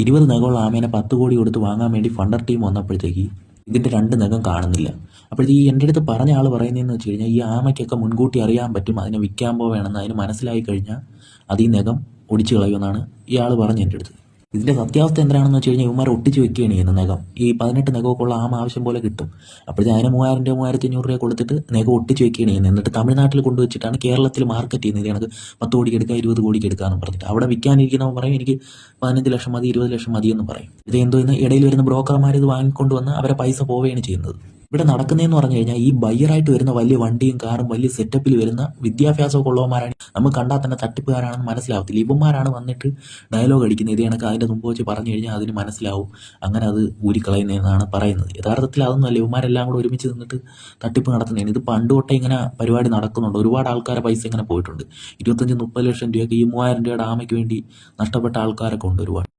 20 നഖമുള്ള ആമേനെ 10 കോടി കൊടുത്ത് വാങ്ങാൻ വേണ്ടി ഫണ്ടർ ടീം വന്നപ്പോഴത്തേക്ക് ഇതിൻ്റെ 2 നഖം കാണുന്നില്ല. അപ്പോഴത്തേക്ക് ഈ എൻ്റെ അടുത്ത് പറഞ്ഞ ആൾ പറയുന്നതെന്ന് വെച്ച് കഴിഞ്ഞാൽ ഈ ആമയ്ക്കൊക്കെ മുൻകൂട്ടി അറിയാൻ പറ്റും അതിനെ വിൽക്കാൻ പോവുകയാണെന്ന്. അതിന് മനസ്സിലായി കഴിഞ്ഞാൽ അത് ഈ നഖം ഒടിച്ചു കളയുമെന്നാണ് ഇയാൾ പറഞ്ഞു എൻ്റെ അടുത്ത്. ഇതിൻ്റെ സത്യാവസ്ഥ എന്താണെന്ന് വെച്ച് കഴിഞ്ഞാൽ ഇവന്മാർ ഒട്ടിച്ച് വെക്കുകയാണ് ചെയ്യുന്നത് നഖം. ഈ 18 നഖമൊക്കെ ഉള്ള ആമ ആവശ്യം പോലെ കിട്ടും. അപ്പോഴത്തേക്ക് അതിന് 3000 രൂപ 3500 രൂപ കൊടുത്തിട്ട് നഖം ഒട്ടിച്ച് വെക്കുകയാണ് ചെയ്യുന്നത്. എന്നിട്ട് തമിഴ്നാട്ടിൽ കൊണ്ടുവച്ചിട്ടാണ് കേരളത്തിൽ മാർക്കറ്റ് ചെയ്യുന്നത്. ഇത് കണക്ക് 10 കോടിക്ക് എടുക്കുക 20 കോടിക്ക് എടുക്കാമെന്ന് പറഞ്ഞിട്ട് അവിടെ വിൽക്കാനിരിക്കുന്നവൻ പറയും എനിക്ക് 15 ലക്ഷം മതി 20 ലക്ഷം മതി എന്ന് പറയും. ഇത് എന്തോ ഇന്ന് ഇടയിൽ വരുന്ന ബ്രോക്കർമാർ ഇത് വാങ്ങിക്കൊണ്ട് വന്ന് അവരെ പൈസ പോവുകയാണ് ചെയ്യുന്നത്. ഇവിടെ നടക്കുന്നതെന്ന് പറഞ്ഞു കഴിഞ്ഞാൽ ഈ ബയ്യറായിട്ട് വരുന്ന വലിയ വണ്ടിയും കാറും വലിയ സെറ്റപ്പിൽ വരുന്ന വിദ്യാഭ്യാസമൊക്കെ ഉള്ളവന്മാരാണ്. നമുക്ക് കണ്ടാൽ തന്നെ തട്ടിപ്പുകാരാണെന്ന് മനസ്സിലാവത്തില്ല. ഇവന്മാരാണ് വന്നിട്ട് ഡയലോഗ് അടിക്കുന്നത്. ഇത് കണക്ക് അതിൻ്റെ മുമ്പ് വെച്ച് പറഞ്ഞു കഴിഞ്ഞാൽ അതിന് മനസ്സിലാവും, അങ്ങനെ അത് ഊരിക്കളയുന്നതെന്നാണ് പറയുന്നത്. യഥാർത്ഥത്തിൽ അതൊന്നുമല്ല, ഇവന്മാരെല്ലാം കൂടെ ഒരുമിച്ച് നിന്നിട്ട് തട്ടിപ്പ് നടത്തുന്നതാണ്. ഇത് പണ്ട് തൊട്ടേ ഇങ്ങനെ പരിപാടി നടക്കുന്നുണ്ട്. ഒരുപാട് ആൾക്കാരെ പൈസ ഇങ്ങനെ പോയിട്ടുണ്ട്. 25-30 ലക്ഷം രൂപയ്ക്ക് ഈ 3000 രൂപയുടെ ആമയ്ക്ക് വേണ്ടി നഷ്ടപ്പെട്ട ആൾക്കാരൊക്കെ ഉണ്ട് ഒരുപാട്.